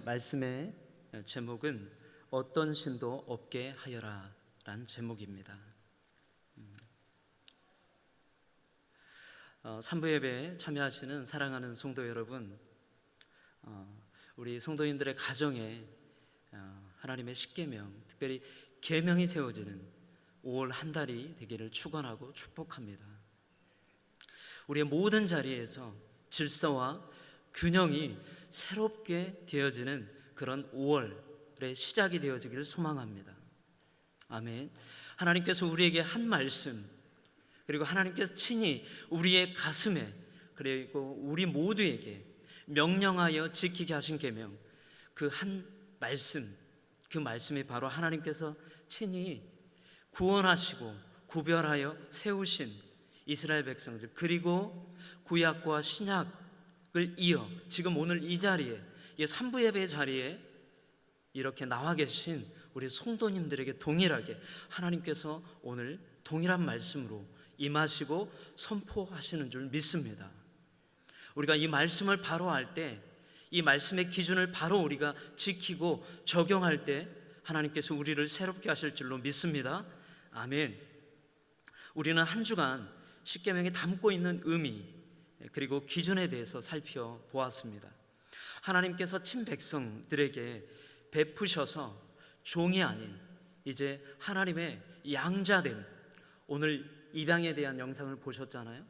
말씀의 제목은 어떤 신도 없게 하여라 라는 제목입니다. 3부 예배에 참여하시는 사랑하는 성도 여러분, 우리 성도인들의 가정에 하나님의 십계명, 특별히 계명이 세워지는 5월 한 달이 되기를 축원하고 축복합니다. 우리의 모든 자리에서 질서와 균형이 새롭게 되어지는 그런 5월의 시작이 되어지기를 소망합니다. 아멘. 하나님께서 우리에게 한 말씀, 그리고 하나님께서 친히 우리의 가슴에, 그리고 우리 모두에게 명령하여 지키게 하신 계명, 그 한 말씀, 그 말씀이 바로 하나님께서 친히 구원하시고 구별하여 세우신 이스라엘 백성들, 그리고 구약과 신약을 이어 지금 오늘 이 자리에, 이 3부 예배의 자리에 이렇게 나와 계신 우리 성도님들에게 동일하게 하나님께서 오늘 동일한 말씀으로 임하시고 선포하시는 줄 믿습니다. 우리가 이 말씀을 바로 할 때, 이 말씀의 기준을 바로 우리가 지키고 적용할 때 하나님께서 우리를 새롭게 하실 줄로 믿습니다. 아멘. 우리는 한 주간 십계명에 담고 있는 의미, 그리고 기준에 대해서 살펴보았습니다. 하나님께서 친백성들에게 베푸셔서 종이 아닌 이제 하나님의 양자됨, 오늘 입양에 대한 영상을 보셨잖아요.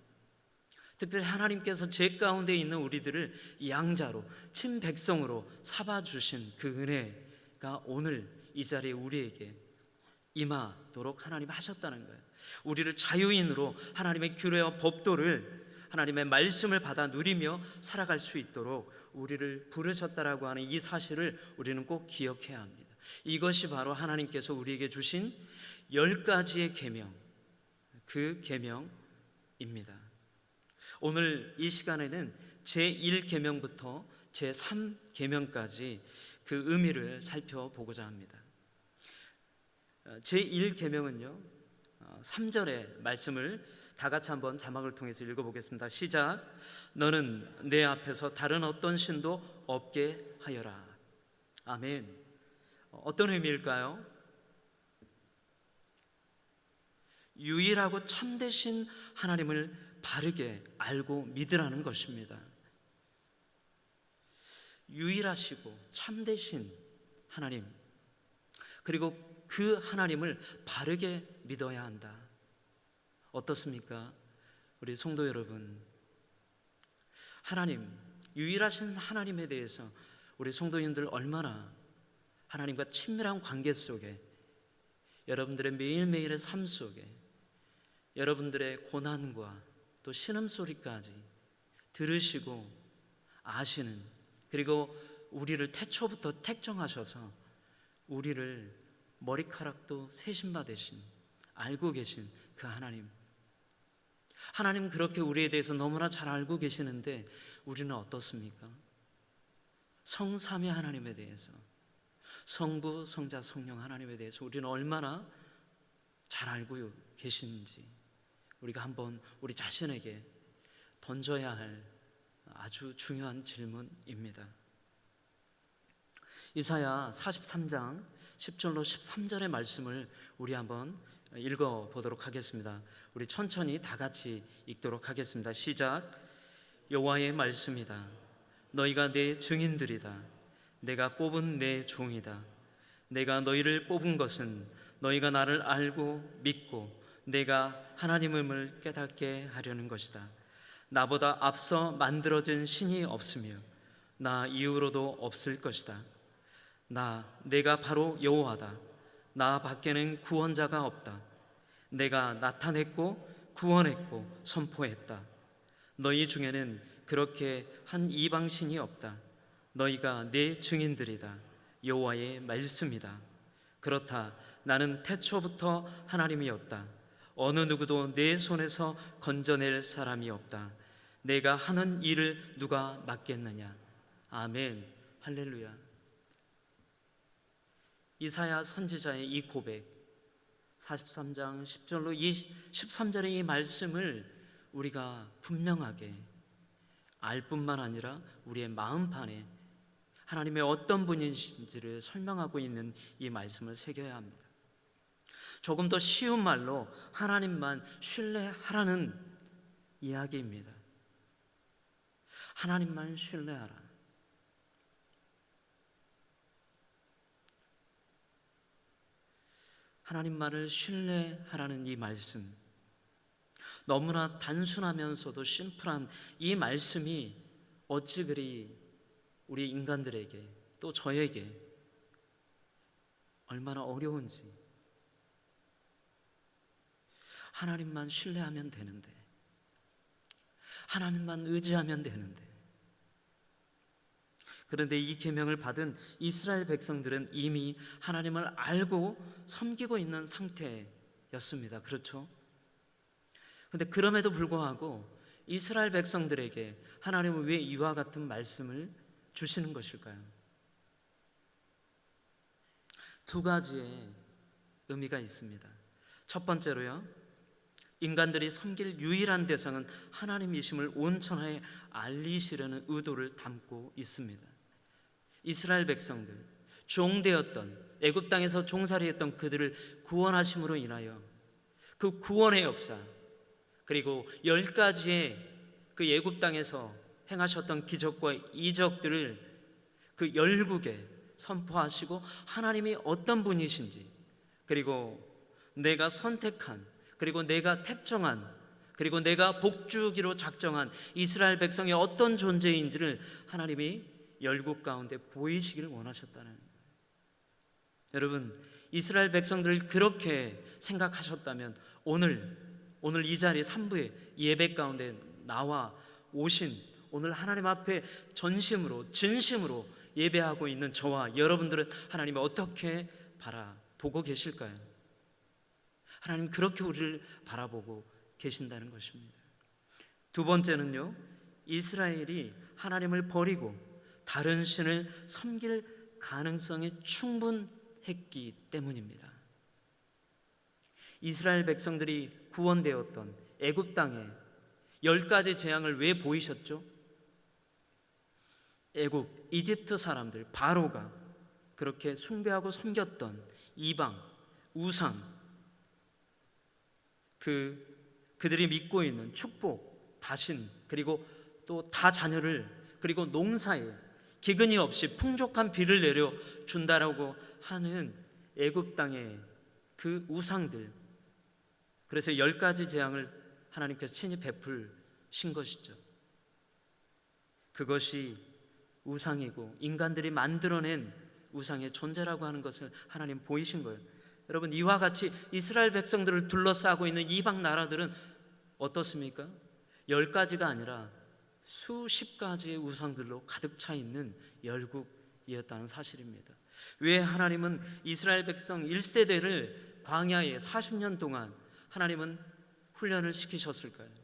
특별히 하나님께서 제 가운데 있는 우리들을 양자로, 친백성으로 삼아주신 그 은혜가 오늘 이 자리에 우리에게 임하도록 하나님 하셨다는 거예요. 우리를 자유인으로 하나님의 규례와 법도를, 하나님의 말씀을 받아 누리며 살아갈 수 있도록 우리를 부르셨다라고 하는 이 사실을 우리는 꼭 기억해야 합니다. 이것이 바로 하나님께서 우리에게 주신 10가지의 계명, 그 계명입니다. 오늘 이 시간에는 제1계명부터 제3계명까지 그 의미를 살펴보고자 합니다. 제1계명은요, 3절의 말씀을 다 같이 한번 자막을 통해서 읽어보겠습니다. 시작. 너는 내 앞에서 다른 어떤 신도 없게 하여라. 아멘. 어떤 의미일까요? 유일하고 참되신 하나님을 바르게 알고 믿으라는 것입니다. 유일하시고 참되신 하나님, 그리고 그 하나님을 바르게 믿어야 한다. 어떻습니까? 우리 성도 여러분, 하나님, 유일하신 하나님에 대해서 우리 성도님들 얼마나 하나님과 친밀한 관계 속에, 여러분들의 매일매일의 삶 속에 여러분들의 고난과 또 신음소리까지 들으시고 아시는, 그리고 우리를 태초부터 택정하셔서 우리를 머리카락도 세신바 되신, 알고 계신 그 하나님, 하나님 그렇게 우리에 대해서 너무나 잘 알고 계시는데 우리는 어떻습니까? 성삼위 하나님에 대해서, 성부, 성자, 성령 하나님에 대해서 우리는 얼마나 잘 알고 계시는지 우리가 한번 우리 자신에게 던져야 할 아주 중요한 질문입니다. 이사야 43장 10절로 13절의 말씀을 우리 한번 읽어보도록 하겠습니다. 우리 천천히 다 같이 읽도록 하겠습니다. 시작. 여호와의 말씀이다. 너희가 내 증인들이다. 내가 뽑은 내 종이다. 내가 너희를 뽑은 것은 너희가 나를 알고 믿고 내가 하나님임을 깨닫게 하려는 것이다. 나보다 앞서 만들어진 신이 없으며 나 이후로도 없을 것이다. 내가 바로 여호와다. 나 밖에는 구원자가 없다. 내가 나타냈고 구원했고 선포했다. 너희 중에는 그렇게 한 이방신이 없다. 너희가 내 증인들이다. 여호와의 말씀이다. 그렇다. 나는 태초부터 하나님이었다. 어느 누구도 내 손에서 건져낼 사람이 없다. 내가 하는 일을 누가 맡겠느냐. 아멘. 할렐루야. 이사야 선지자의 이 고백, 43장 10절로 13절의 이 말씀을 우리가 분명하게 알 뿐만 아니라 우리의 마음판에 하나님의 어떤 분이신지를 설명하고 있는 이 말씀을 새겨야 합니다. 조금 더 쉬운 말로 하나님만 신뢰하라는 이야기입니다. 하나님만 신뢰하라. 하나님만을 신뢰하라는 이 말씀, 너무나 단순하면서도 심플한 이 말씀이 어찌 그리 우리 인간들에게 또 저에게 얼마나 어려운지. 하나님만 신뢰하면 되는데, 하나님만 의지하면 되는데, 그런데 이 계명을 받은 이스라엘 백성들은 이미 하나님을 알고 섬기고 있는 상태였습니다. 그렇죠? 그런데 그럼에도 불구하고 이스라엘 백성들에게 하나님은 왜 이와 같은 말씀을 주시는 것일까요? 두 가지의 의미가 있습니다. 첫 번째로요, 인간들이 섬길 유일한 대상은 하나님이심을 온 천하에 알리시려는 의도를 담고 있습니다. 이스라엘 백성들, 종되었던 애굽 땅에서 종살이했던 그들을 구원하심으로 인하여 그 구원의 역사, 그리고 10가지의 그 애굽 땅에서 행하셨던 기적과 이적들을 그 열국에 선포하시고 하나님이 어떤 분이신지, 그리고 내가 선택한, 그리고 내가 택정한, 그리고 내가 복주기로 작정한 이스라엘 백성이 어떤 존재인지를 하나님이 열국 가운데 보이시기를 원하셨다는 거예요. 여러분, 이스라엘 백성들을 그렇게 생각하셨다면 오늘 이 자리 3부의 예배 가운데 나와 오신, 오늘 하나님 앞에 전심으로 진심으로 예배하고 있는 저와 여러분들은 하나님을 어떻게 바라보고 계실까요? 하나님 그렇게 우리를 바라보고 계신다는 것입니다. 두 번째는요, 이스라엘이 하나님을 버리고 다른 신을 섬길 가능성이 충분했기 때문입니다. 이스라엘 백성들이 구원되었던 애굽 땅에 10가지 재앙을 왜 보이셨죠? 애굽, 이집트 사람들, 바로가 그렇게 숭배하고 섬겼던 이방, 우상, 그들이 믿고 있는 축복, 다신, 그리고 또 다자녀를, 그리고 농사에 기근이 없이 풍족한 비를 내려 준다라고 하는 애굽 땅의 그 우상들, 그래서 10가지 재앙을 하나님께서 친히 베풀신 것이죠. 그것이 우상이고 인간들이 만들어낸 우상의 존재라고 하는 것을 하나님 보이신 거예요. 여러분, 이와 같이 이스라엘 백성들을 둘러싸고 있는 이방 나라들은 어떻습니까? 10가지가 아니라 수십 가지의 우상들로 가득 차 있는 열국이었다는 사실입니다. 왜 하나님은 이스라엘 백성 1세대를 광야에 40년 동안 하나님은 훈련을 시키셨을까요?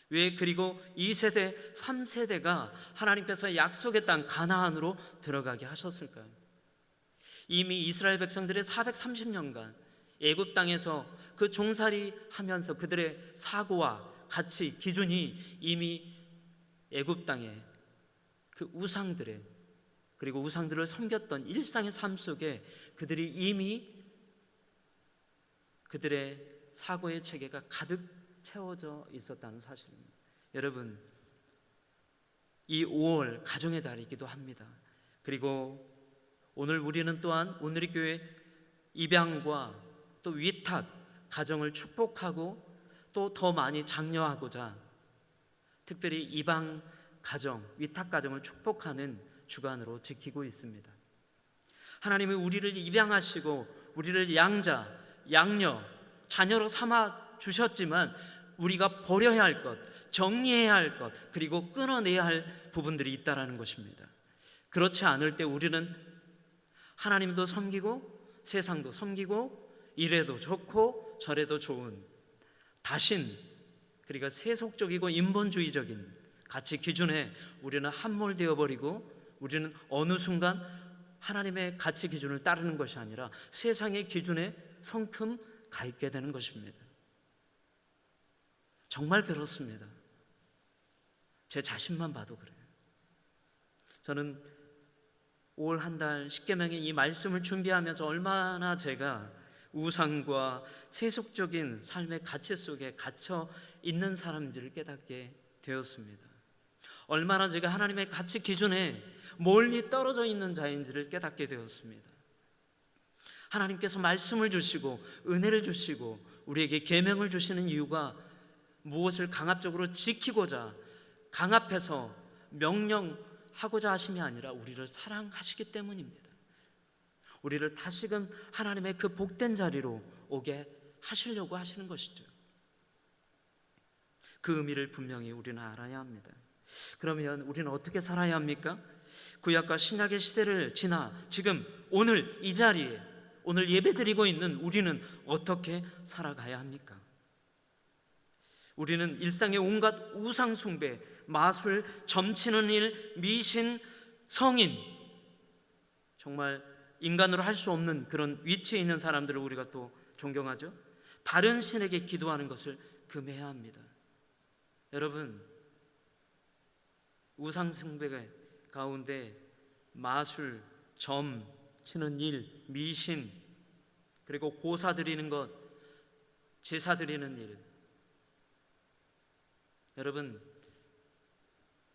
왜 그리고 2세대, 3세대가 하나님께서 약속의 땅 가나안으로 들어가게 하셨을까요? 이미 이스라엘 백성들의 430년간 애굽 땅에서 그 종살이 하면서 그들의 사고와 가치, 기준이 이미 애굽 땅에 그 우상들의, 그리고 우상들을 섬겼던 일상의 삶 속에 그들이 이미 그들의 사고의 체계가 가득 채워져 있었다는 사실입니다. 여러분, 이 5월 가정의 달이기도 합니다. 그리고 오늘 우리는 또한 오늘의 교회 입양과 또 위탁 가정을 축복하고 또 더 많이 장려하고자 특별히 입양 가정, 위탁 가정을 축복하는 주간으로 지키고 있습니다. 하나님이 우리를 입양하시고 우리를 양자, 양녀, 자녀로 삼아 주셨지만 우리가 버려야 할 것, 정리해야 할 것, 그리고 끊어내야 할 부분들이 있다라는 것입니다. 그렇지 않을 때 우리는 하나님도 섬기고 세상도 섬기고 이래도 좋고 저래도 좋은 다신, 그러니까 세속적이고 인본주의적인 가치 기준에 우리는 함몰되어 버리고 우리는 어느 순간 하나님의 가치 기준을 따르는 것이 아니라 세상의 기준에 성큼 가 있게 되는 것입니다. 정말 그렇습니다. 제 자신만 봐도 그래요. 저는 올 한 달 십계명의 이 말씀을 준비하면서 얼마나 제가 우상과 세속적인 삶의 가치 속에 갇혀 있는 사람들을 깨닫게 되었습니다. 얼마나 제가 하나님의 가치 기준에 멀리 떨어져 있는 자인지를 깨닫게 되었습니다. 하나님께서 말씀을 주시고 은혜를 주시고 우리에게 계명을 주시는 이유가 무엇을 강압적으로 지키고자 강압해서 명령하고자 하심이 아니라 우리를 사랑하시기 때문입니다. 우리를 다시금 하나님의 그 복된 자리로 오게 하시려고 하시는 것이죠. 그 의미를 분명히 우리는 알아야 합니다. 그러면 우리는 어떻게 살아야 합니까? 구약과 신약의 시대를 지나 지금 오늘 이 자리에 오늘 예배드리고 있는 우리는 어떻게 살아가야 합니까? 우리는 일상의 온갖 우상 숭배, 마술, 점치는 일, 미신, 성인, 정말 인간으로 할 수 없는 그런 위치에 있는 사람들을 우리가 또 존경하죠. 다른 신에게 기도하는 것을 금해야 합니다. 여러분, 우상 숭배 가운데 마술, 점 치는 일, 미신, 그리고 고사 드리는 것, 제사 드리는 일, 여러분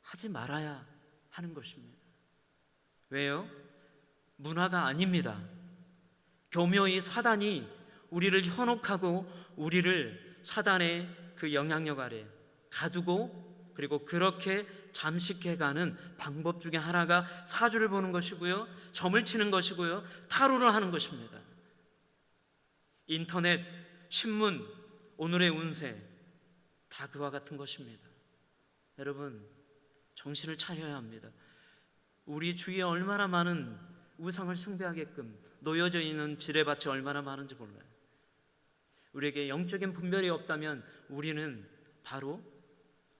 하지 말아야 하는 것입니다. 왜요? 문화가 아닙니다. 교묘히 사단이 우리를 현혹하고 우리를 사단의 그 영향력 아래 가두고 그리고 그렇게 잠식해가는 방법 중에 하나가 사주를 보는 것이고요, 점을 치는 것이고요, 타로를 하는 것입니다. 인터넷, 신문, 오늘의 운세 다 그와 같은 것입니다. 여러분 정신을 차려야 합니다. 우리 주위에 얼마나 많은 우상을 숭배하게끔 놓여져 있는 지뢰밭이 얼마나 많은지 몰라요. 우리에게 영적인 분별이 없다면 우리는 바로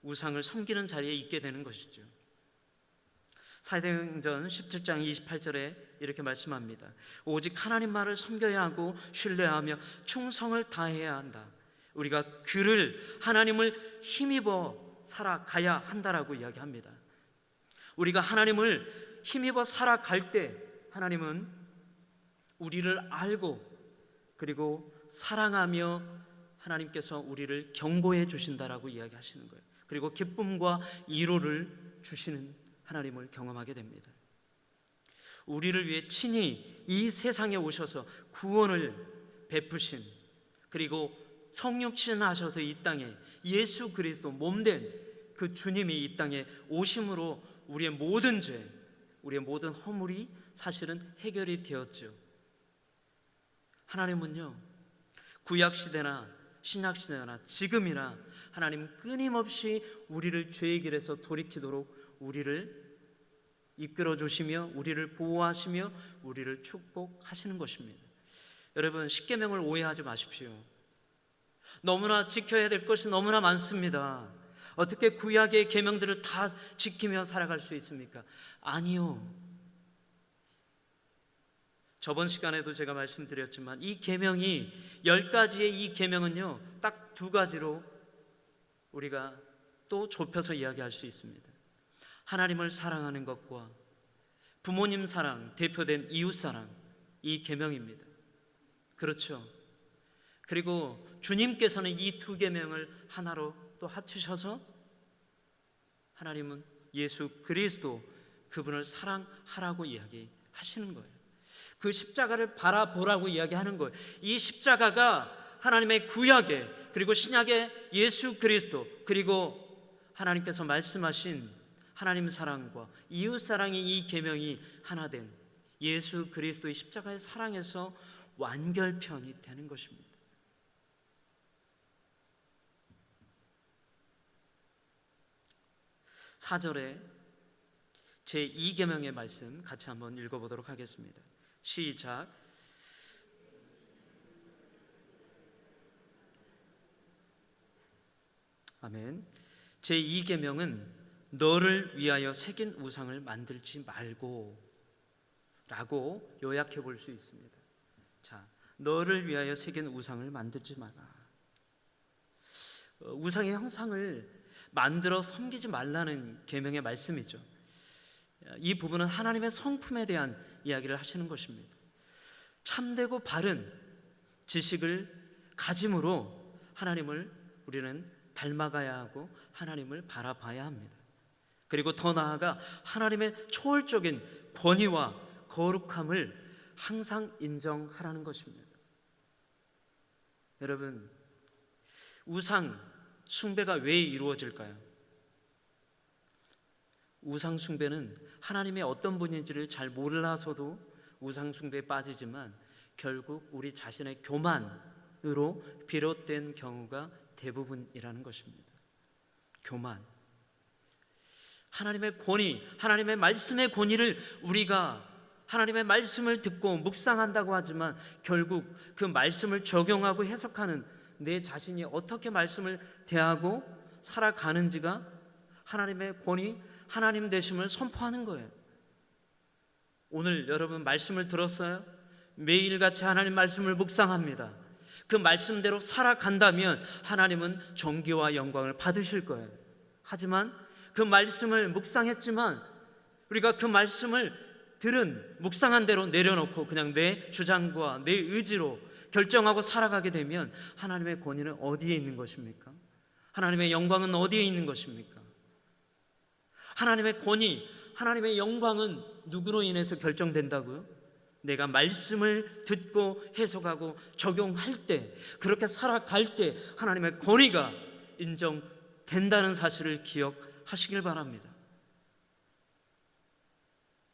우상을 섬기는 자리에 있게 되는 것이죠. 사도행전 17장 28절에 이렇게 말씀합니다. 오직 하나님 말을 섬겨야 하고 신뢰하며 충성을 다해야 한다. 우리가 그를, 하나님을 힘입어 살아가야 한다라고 이야기합니다. 우리가 하나님을 힘입어 살아갈 때 하나님은 우리를 알고 그리고 사랑하며 하나님께서 우리를 경고해 주신다라고 이야기하시는 거예요. 그리고 기쁨과 위로를 주시는 하나님을 경험하게 됩니다. 우리를 위해 친히 이 세상에 오셔서 구원을 베푸신, 그리고 성육신하셔서 이 땅에 예수 그리스도 몸된 그 주님이 이 땅에 오심으로 우리의 모든 죄, 우리의 모든 허물이 사실은 해결이 되었죠. 하나님은요, 구약시대나 신약시대나 지금이나 하나님 끊임없이 우리를 죄의 길에서 돌이키도록 우리를 이끌어 주시며 우리를 보호하시며 우리를 축복하시는 것입니다. 여러분 십계명을 오해하지 마십시오. 너무나 지켜야 될 것이 너무나 많습니다. 어떻게 구약의 계명들을 다 지키며 살아갈 수 있습니까? 아니요. 저번 시간에도 제가 말씀드렸지만 이 계명이 10가지의 이 계명은요 딱 2가지로 우리가 또 좁혀서 이야기할 수 있습니다. 하나님을 사랑하는 것과 부모님 사랑, 대표된 이웃 사랑, 이 계명입니다. 그렇죠. 그리고 주님께서는 이 2계명을 하나로 또 합치셔서 하나님은 예수 그리스도 그분을 사랑하라고 이야기하시는 거예요. 그 십자가를 바라보라고 이야기하는 거예요. 이 십자가가 하나님의 구약에 그리고 신약의 예수 그리스도 그리고 하나님께서 말씀하신 하나님 사랑과 이웃 사랑의 이 계명이 하나 된 예수 그리스도의 십자가의 사랑에서 완결편이 되는 것입니다. 사절에 제2계명의 말씀 같이 한번 읽어보도록 하겠습니다. 시작. 아멘. 제2계명은 너를 위하여 새긴 우상을 만들지 말고 라고 요약해 볼 수 있습니다. 자, 너를 위하여 새긴 우상을 만들지 마라. 우상의 형상을 만들어 섬기지 말라는 계명의 말씀이죠. 이 부분은 하나님의 성품에 대한 이야기를 하시는 것입니다. 참되고 바른 지식을 가짐으로 하나님을 우리는 닮아가야 하고 하나님을 바라봐야 합니다. 그리고 더 나아가 하나님의 초월적인 권위와 거룩함을 항상 인정하라는 것입니다. 여러분, 우상 숭배가 왜 이루어질까요? 우상 숭배는 하나님의 어떤 분인지를 잘 몰라서도 우상 숭배에 빠지지만 결국 우리 자신의 교만으로 비롯된 경우가 대부분이라는 것입니다. 교만. 하나님의 권위, 하나님의 말씀의 권위를 우리가 하나님의 말씀을 듣고 묵상한다고 하지만 결국 그 말씀을 적용하고 해석하는 내 자신이 어떻게 말씀을 대하고 살아가는지가 하나님의 권위, 하나님 되심을 선포하는 거예요. 오늘 여러분 말씀을 들었어요? 매일같이 하나님 말씀을 묵상합니다. 그 말씀대로 살아간다면 하나님은 존귀와 영광을 받으실 거예요. 하지만 그 말씀을 묵상했지만 우리가 그 말씀을 들은 묵상한 대로 내려놓고 그냥 내 주장과 내 의지로 결정하고 살아가게 되면 하나님의 권위는 어디에 있는 것입니까? 하나님의 영광은 어디에 있는 것입니까? 하나님의 권위, 하나님의 영광은 누구로 인해서 결정된다고요? 내가 말씀을 듣고 해석하고 적용할 때, 그렇게 살아갈 때 하나님의 권위가 인정된다는 사실을 기억하시길 바랍니다.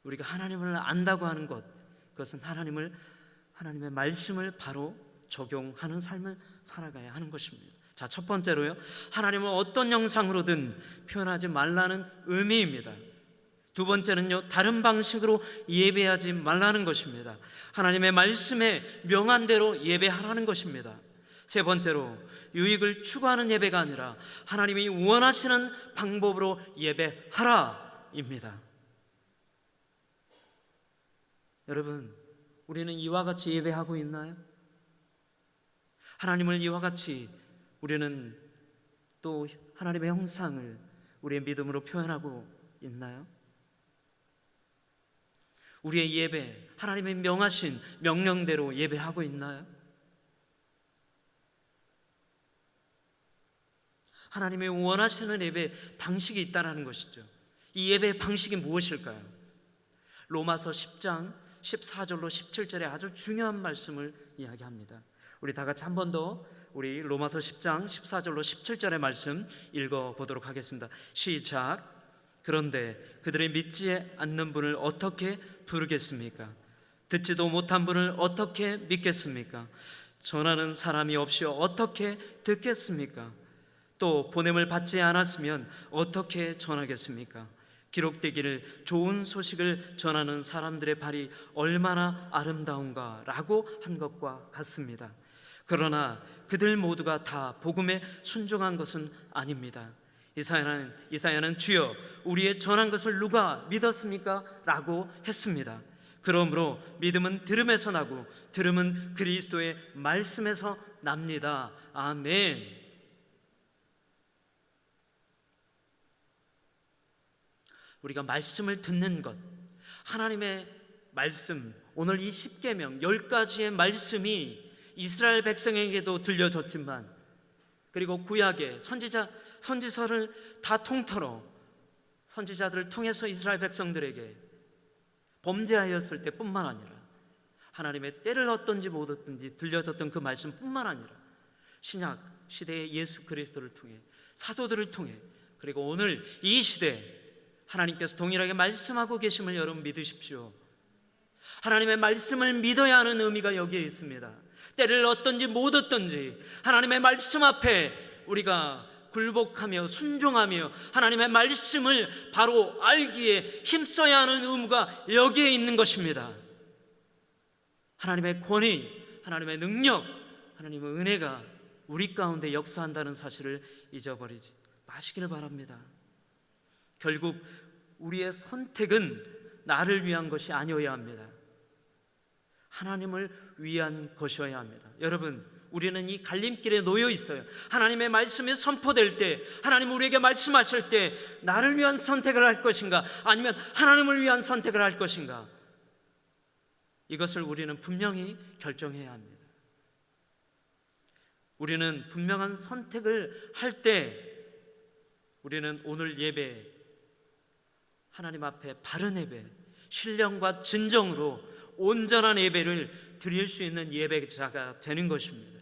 우리가 하나님을 안다고 하는 것, 그것은 하나님의 말씀을 바로 적용하는 삶을 살아가야 하는 것입니다. 자, 첫 번째로요, 하나님을 어떤 형상으로든 표현하지 말라는 의미입니다. 두 번째는요, 다른 방식으로 예배하지 말라는 것입니다. 하나님의 말씀에 명한 대로 예배하라는 것입니다. 세 번째로, 유익을 추구하는 예배가 아니라 하나님이 원하시는 방법으로 예배하라입니다. 여러분, 우리는 이와 같이 예배하고 있나요? 하나님을 이와 같이 우리는 또 하나님의 형상을 우리의 믿음으로 표현하고 있나요? 우리의 예배, 하나님의 명하신 명령대로 예배하고 있나요? 하나님의 원하시는 예배 방식이 있다는 것이죠. 이 예배 방식이 무엇일까요? 로마서 10장 14절로 17절에 아주 중요한 말씀을 이야기합니다. 우리 다 같이 한 번 더 우리 로마서 10장 14절로 17절의 말씀 읽어보도록 하겠습니다. 시작. 그런데 그들이 믿지 않는 분을 어떻게 부르겠습니까? 듣지도 못한 분을 어떻게 믿겠습니까? 전하는 사람이 없이 어떻게 듣겠습니까? 또 보냄을 받지 않았으면 어떻게 전하겠습니까? 기록되기를 좋은 소식을 전하는 사람들의 발이 얼마나 아름다운가 라고 한 것과 같습니다. 그러나 그들 모두가 다 복음에 순종한 것은 아닙니다. 이사야는 주여 우리의 전한 것을 누가 믿었습니까? 라고 했습니다. 그러므로 믿음은 들음에서 나고 들음은 그리스도의 말씀에서 납니다. 아멘. 우리가 말씀을 듣는 것, 하나님의 말씀, 오늘 이 10계명 10가지의 말씀이 이스라엘 백성에게도 들려졌지만, 그리고 구약의 선지서를 다 통틀어 선지자들을 통해서 이스라엘 백성들에게 범죄하였을 때뿐만 아니라 하나님의 때를 얻든지 못 얻든지 들려졌던 그 말씀뿐만 아니라 신약 시대의 예수 그리스도를 통해, 사도들을 통해, 그리고 오늘 이 시대 하나님께서 동일하게 말씀하고 계심을 여러분 믿으십시오. 하나님의 말씀을 믿어야 하는 의미가 여기에 있습니다. 때를 얻든지 못 얻든지 하나님의 말씀 앞에 우리가 굴복하며 순종하며 하나님의 말씀을 바로 알기에 힘써야 하는 의무가 여기에 있는 것입니다. 하나님의 권위, 하나님의 능력, 하나님의 은혜가 우리 가운데 역사한다는 사실을 잊어버리지 마시기를 바랍니다. 결국 우리의 선택은 나를 위한 것이 아니어야 합니다. 하나님을 위한 것이어야 합니다. 여러분, 우리는 이 갈림길에 놓여 있어요. 하나님의 말씀이 선포될 때, 하나님 우리에게 말씀하실 때 나를 위한 선택을 할 것인가, 아니면 하나님을 위한 선택을 할 것인가, 이것을 우리는 분명히 결정해야 합니다. 우리는 분명한 선택을 할 때 우리는 오늘 예배, 하나님 앞에 바른 예배, 신령과 진정으로 온전한 예배를 드릴 수 있는 예배자가 되는 것입니다.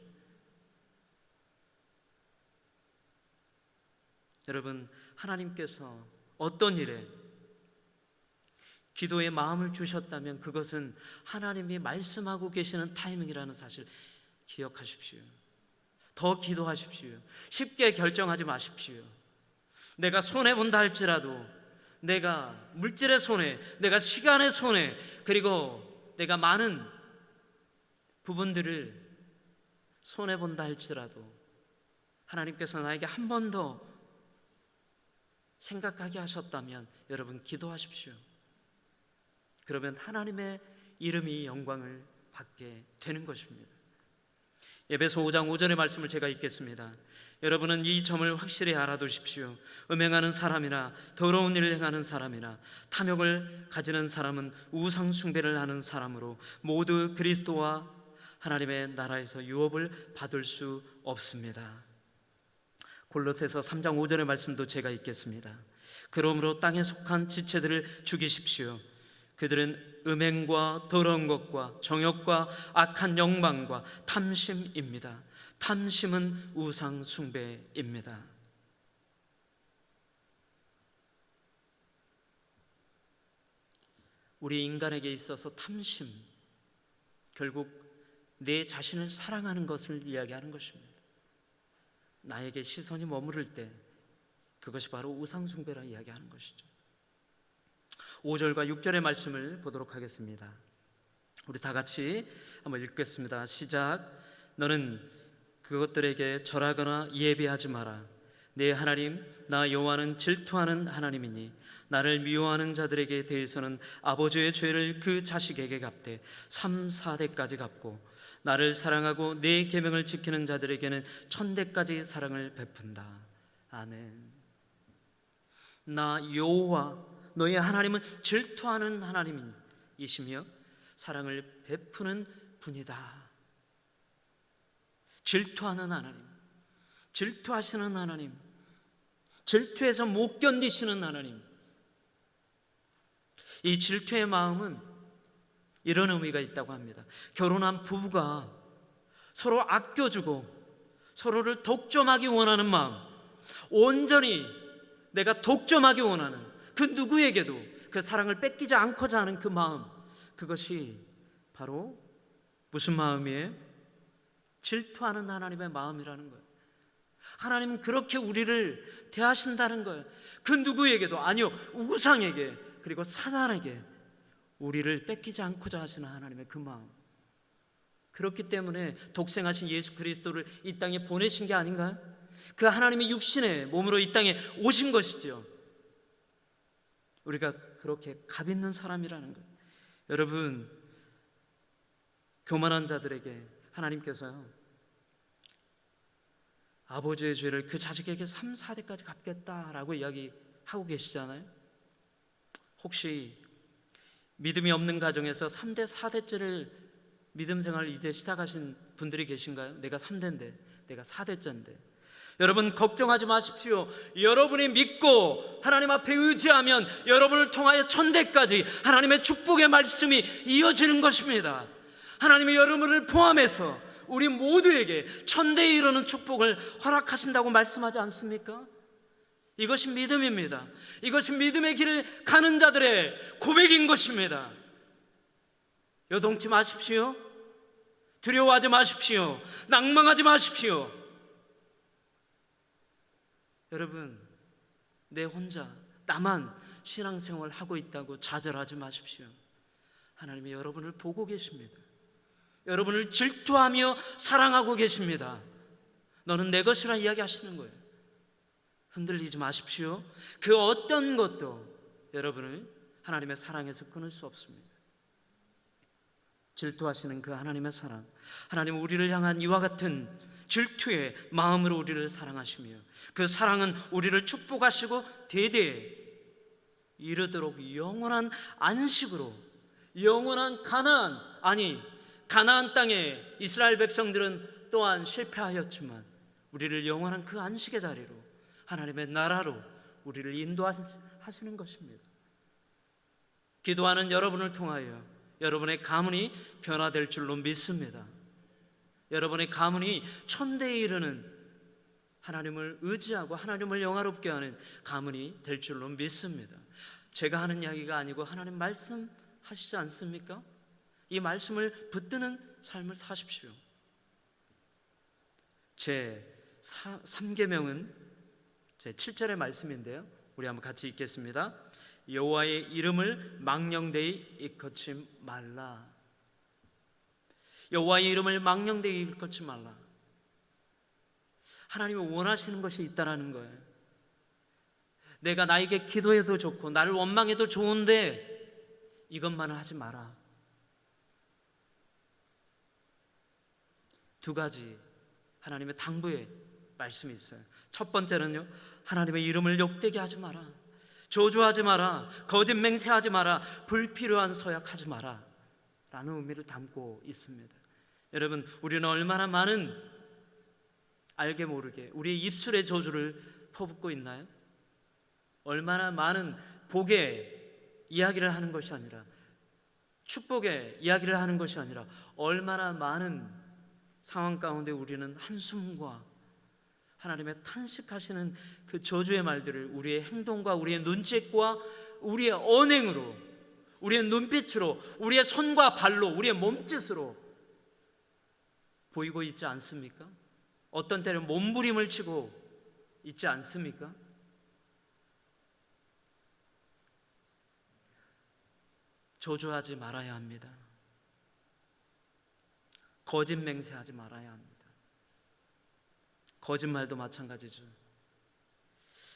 여러분, 하나님께서 어떤 일에 기도의 마음을 주셨다면 그것은 하나님이 말씀하고 계시는 타이밍이라는 사실 기억하십시오. 더 기도하십시오. 쉽게 결정하지 마십시오. 내가 손해본다 할지라도, 내가 물질의 손해, 내가 시간의 손해, 그리고 내가 많은 부분들을 손해본다 할지라도 하나님께서 나에게 한 번 더 생각하게 하셨다면 여러분 기도하십시오. 그러면 하나님의 이름이 영광을 받게 되는 것입니다. 에베소 5장 5절의 말씀을 제가 읽겠습니다. 여러분은 이 점을 확실히 알아두십시오. 음행하는 사람이나 더러운 일을 행하는 사람이나 탐욕을 가지는 사람은 우상 숭배를 하는 사람으로 모두 그리스도와 하나님의 나라에서 유업을 받을 수 없습니다. 골로새서 3장 5절의 말씀도 제가 읽겠습니다. 그러므로 땅에 속한 지체들을 죽이십시오. 그들은 음행과 더러운 것과 정욕과 악한 영광과 탐심입니다. 탐심은 우상 숭배입니다. 우리 인간에게 있어서 탐심, 결국 내 자신을 사랑하는 것을 이야기하는 것입니다. 나에게 시선이 머무를 때 그것이 바로 우상 숭배라 이야기하는 것이죠. 5절과 6절의 말씀을 보도록 하겠습니다. 우리 다 같이 한번 읽겠습니다. 시작. 너는 그것들에게 절하거나 예배하지 마라. 내 하나님 나 여호와는 질투하는 하나님이니 나를 미워하는 자들에게 대해서는 아버지의 죄를 그 자식에게 갚되 3, 4대까지 갚고 나를 사랑하고 내 계명을 지키는 자들에게는 1000대까지 사랑을 베푼다. 아멘. 나 여호와 너의 하나님은 질투하는 하나님이시며 사랑을 베푸는 분이다. 질투하는 하나님, 질투하시는 하나님, 질투해서 못 견디시는 하나님. 이 질투의 마음은 이런 의미가 있다고 합니다. 결혼한 부부가 서로 아껴주고 서로를 독점하기 원하는 마음, 온전히 내가 독점하기 원하는 그 누구에게도 그 사랑을 뺏기지 않고자 하는 그 마음, 그것이 바로 무슨 마음이에요? 질투하는 하나님의 마음이라는 거예요. 하나님은 그렇게 우리를 대하신다는 거예요. 그 누구에게도, 아니요, 우상에게 그리고 사단에게 우리를 뺏기지 않고자 하시는 하나님의 그 마음. 그렇기 때문에 독생하신 예수 그리스도를 이 땅에 보내신 게 아닌가요? 그 하나님의 육신의 몸으로 이 땅에 오신 것이죠. 우리가 그렇게 값 있는 사람이라는 거예요. 여러분, 교만한 자들에게 하나님께서요, 아버지의 죄를 그 자식에게 3, 4대까지 갚겠다라고 이야기하고 계시잖아요. 혹시 믿음이 없는 가정에서 3대, 4대째를 믿음 생활을 이제 시작하신 분들이 계신가요? 내가 3대인데, 내가 4대째인데. 여러분 걱정하지 마십시오. 여러분이 믿고 하나님 앞에 의지하면 여러분을 통하여 1000대까지 하나님의 축복의 말씀이 이어지는 것입니다. 하나님이 여러분을 포함해서 우리 모두에게 1000대에 이르는 축복을 허락하신다고 말씀하지 않습니까? 이것이 믿음입니다. 이것이 믿음의 길을 가는 자들의 고백인 것입니다. 요동치 마십시오. 두려워하지 마십시오. 낭망하지 마십시오. 여러분, 내 혼자 나만 신앙생활 하고 있다고 좌절하지 마십시오. 하나님이 여러분을 보고 계십니다. 여러분을 질투하며 사랑하고 계십니다. 너는 내 것이라 이야기하시는 거예요. 흔들리지 마십시오. 그 어떤 것도 여러분을 하나님의 사랑에서 끊을 수 없습니다. 질투하시는 그 하나님의 사랑, 하나님 우리를 향한 이와 같은 질투의 마음으로 우리를 사랑하시며 그 사랑은 우리를 축복하시고 대대에 이르도록 영원한 안식으로, 영원한 가나안 땅에 이스라엘 백성들은 또한 실패하였지만 우리를 영원한 그 안식의 자리로, 하나님의 나라로 우리를 인도하시는 것입니다. 기도하는 여러분을 통하여 여러분의 가문이 변화될 줄로 믿습니다. 여러분의 가문이 천대에 이르는 하나님을 의지하고 하나님을 영화롭게 하는 가문이 될 줄로 믿습니다. 제가 하는 이야기가 아니고 하나님 말씀하시지 않습니까? 이 말씀을 붙드는 삶을 사십시오. 제 3계명은 제 7절의 말씀인데요, 우리 한번 같이 읽겠습니다. 여호와의 이름을 망령되이 일컫지 말라. 여호와의 이름을 망령되이 일컫지 말라. 하나님이 원하시는 것이 있다라는 거예요. 내가 나에게 기도해도 좋고 나를 원망해도 좋은데 이것만은 하지 마라. 두 가지 하나님의 당부의 말씀이 있어요. 첫 번째는요, 하나님의 이름을 욕되게 하지 마라, 저주하지 마라, 거짓 맹세하지 마라, 불필요한 서약하지 마라 라는 의미를 담고 있습니다. 여러분, 우리는 얼마나 많은 알게 모르게 우리의 입술의 저주를 퍼붓고 있나요? 얼마나 많은 복의 이야기를 하는 것이 아니라, 축복의 이야기를 하는 것이 아니라, 얼마나 많은 상황 가운데 우리는 한숨과 하나님의 탄식하시는 그 저주의 말들을 우리의 행동과 우리의 눈짓과 우리의 언행으로, 우리의 눈빛으로, 우리의 손과 발로, 우리의 몸짓으로 보이고 있지 않습니까? 어떤 때는 몸부림을 치고 있지 않습니까? 저주하지 말아야 합니다. 거짓 맹세하지 말아야 합니다. 거짓말도 마찬가지죠.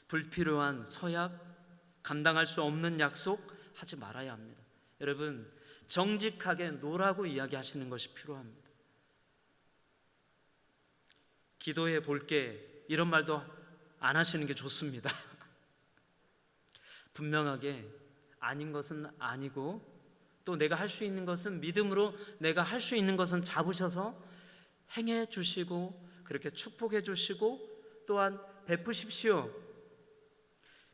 불필요한 서약, 감당할 수 없는 약속 하지 말아야 합니다. 여러분, 정직하게 노라고 이야기하시는 것이 필요합니다. 기도해 볼게, 이런 말도 안 하시는 게 좋습니다. 분명하게 아닌 것은 아니고, 또 내가 할 수 있는 것은 믿음으로 내가 할 수 있는 것은 잡으셔서 행해 주시고, 그렇게 축복해 주시고, 또한 베푸십시오.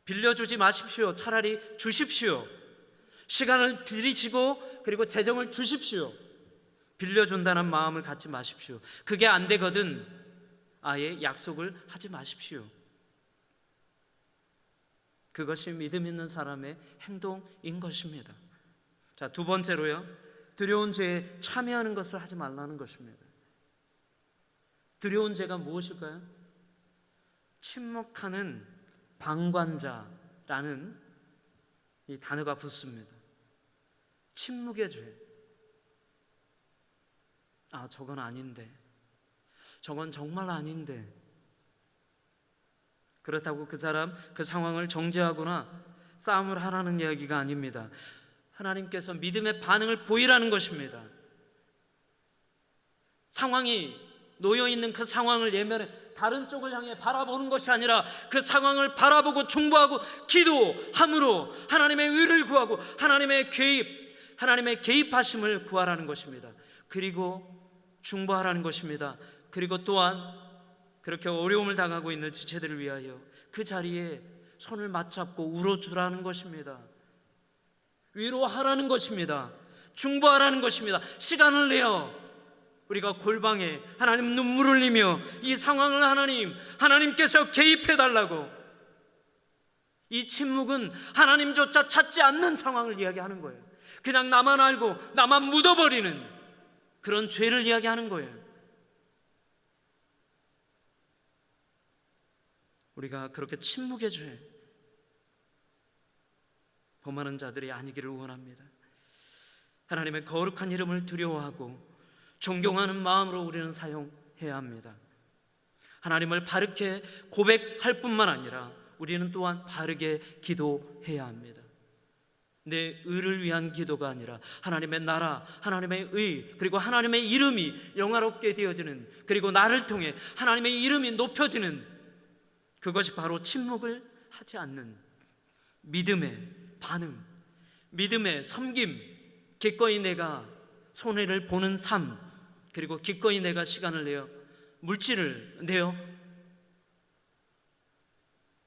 빌려주지 마십시오. 차라리 주십시오. 시간을 들이시고 그리고 재정을 주십시오. 빌려준다는 마음을 갖지 마십시오. 그게 안 되거든 아예 약속을 하지 마십시오. 그것이 믿음 있는 사람의 행동인 것입니다. 자, 두 번째로요, 두려운 죄에 참여하는 것을 하지 말라는 것입니다. 두려운 죄가 무엇일까요? 침묵하는 방관자라는 이 단어가 붙습니다. 침묵의 죄. 아, 저건 아닌데, 저건 정말 아닌데, 그렇다고 그 사람, 그 상황을 정죄하거나 싸움을 하라는 이야기가 아닙니다. 하나님께서 믿음의 반응을 보이라는 것입니다. 상황이 놓여있는 그 상황을 예면에 다른 쪽을 향해 바라보는 것이 아니라 그 상황을 바라보고 중보하고 기도함으로 하나님의 의를 구하고 하나님의 개입하심을 구하라는 것입니다. 그리고 중보하라는 것입니다. 그리고 또한 그렇게 어려움을 당하고 있는 지체들을 위하여 그 자리에 손을 맞잡고 울어주라는 것입니다. 위로하라는 것입니다. 중보하라는 것입니다. 시간을 내어 우리가 골방에 하나님 눈물 흘리며 이 상황을 하나님께서 개입해달라고, 이 침묵은 하나님조차 찾지 않는 상황을 이야기하는 거예요. 그냥 나만 알고 나만 묻어버리는 그런 죄를 이야기하는 거예요. 우리가 그렇게 침묵의 죄 범하는 자들이 아니기를 원합니다. 하나님의 거룩한 이름을 두려워하고 존경하는 마음으로 우리는 사용해야 합니다. 하나님을 바르게 고백할 뿐만 아니라 우리는 또한 바르게 기도해야 합니다. 내 의를 위한 기도가 아니라 하나님의 나라, 하나님의 의, 그리고 하나님의 이름이 영화롭게 되어지는, 그리고 나를 통해 하나님의 이름이 높여지는, 그것이 바로 침묵을 하지 않는 믿음의 반응, 믿음의 섬김, 기꺼이 내가 손해를 보는 삶, 그리고 기꺼이 내가 시간을 내어 물질을 내어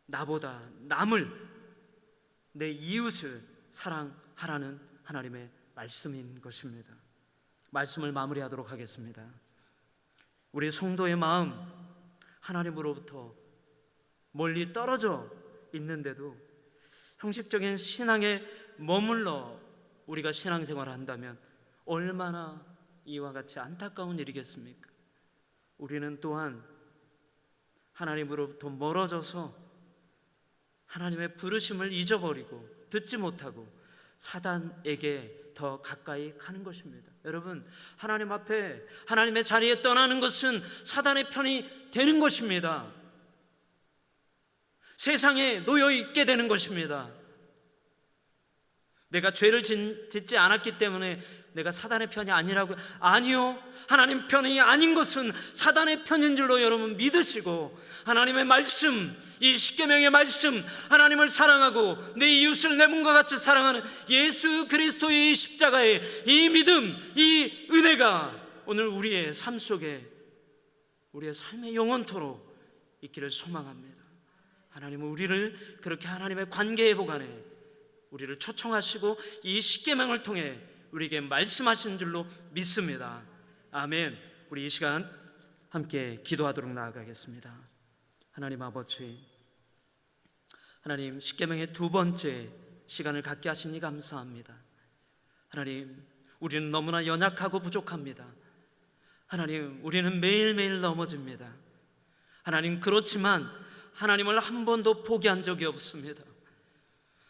나보다 남을, 내 이웃을 사랑하라는 하나님의 말씀인 것입니다. 말씀을 마무리하도록 하겠습니다. 우리 성도의 마음, 하나님으로부터 멀리 떨어져 있는데도 형식적인 신앙에 머물러 우리가 신앙생활을 한다면 얼마나 이와 같이 안타까운 일이겠습니까? 우리는 또한 하나님으로부터 멀어져서 하나님의 부르심을 잊어버리고 듣지 못하고 사단에게 더 가까이 가는 것입니다. 여러분, 하나님 앞에, 하나님의 자리에 떠나는 것은 사단의 편이 되는 것입니다. 세상에 놓여 있게 되는 것입니다. 내가 죄를 짓지 않았기 때문에 내가 사단의 편이 아니라고, 아니요, 하나님 편이 아닌 것은 사단의 편인 줄로 여러분 믿으시고, 하나님의 말씀, 이 십계명의 말씀, 하나님을 사랑하고 내 이웃을 내 몸과 같이 사랑하는 예수 그리스도의 이 십자가의 이 믿음, 이 은혜가 오늘 우리의 삶 속에, 우리의 삶의 영원토록 있기를 소망합니다. 하나님은 우리를 그렇게 하나님의 관계 회복 안에 우리를 초청하시고 이 십계명을 통해 우리에게 말씀하시는 줄로 믿습니다. 아멘. 우리 이 시간 함께 기도하도록 나아가겠습니다. 하나님 아버지, 하나님 십계명의 두 번째 시간을 갖게 하시니 감사합니다. 하나님, 우리는 너무나 연약하고 부족합니다. 하나님, 우리는 매일매일 넘어집니다. 하나님, 그렇지만 하나님을 한 번도 포기한 적이 없습니다.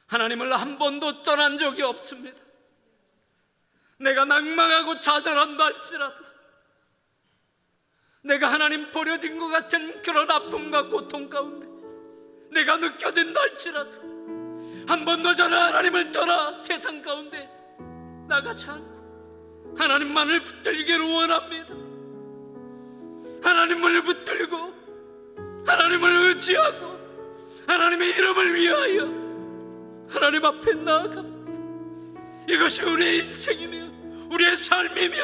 하나님을 한 번도 떠난 적이 없습니다. 내가 낭망하고 좌절한다 할지라도, 내가 하나님 버려진 것 같은 그런 아픔과 고통 가운데 내가 느껴진다 할지라도 한 번도 저는 하나님을 떠나 세상 가운데 나가지 않고 하나님만을 붙들기를 원합니다. 하나님을 붙들고 하나님을 의지하고 하나님의 이름을 위하여 하나님 앞에 나아갑니다. 이것이 우리의 인생이며 우리의 삶이며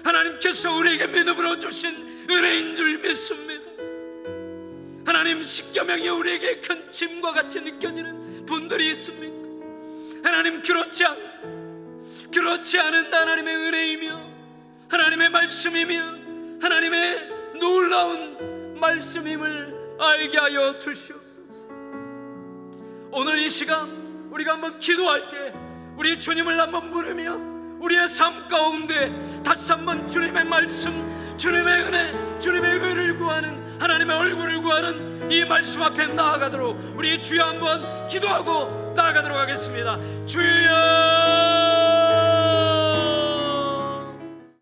하나님께서 우리에게 믿음으로 주신 은혜인 줄 믿습니다. 하나님, 십계명이 우리에게 큰 짐과 같이 느껴지는 분들이 있습니까? 하나님, 그렇지 않은 하나님의 은혜이며 하나님의 말씀이며 하나님의 놀라운 말씀임을 알게 하여 주시옵소서. 오늘 이 시간 우리가 한번 기도할 때 우리 주님을 한번 부르며 우리의 삶 가운데 다시 한번 주님의 말씀, 주님의 은혜, 주님의 의를 구하는, 하나님의 얼굴을 구하는 이 말씀 앞에 나아가도록 우리 주여 한번 기도하고 나아가도록 하겠습니다. 주여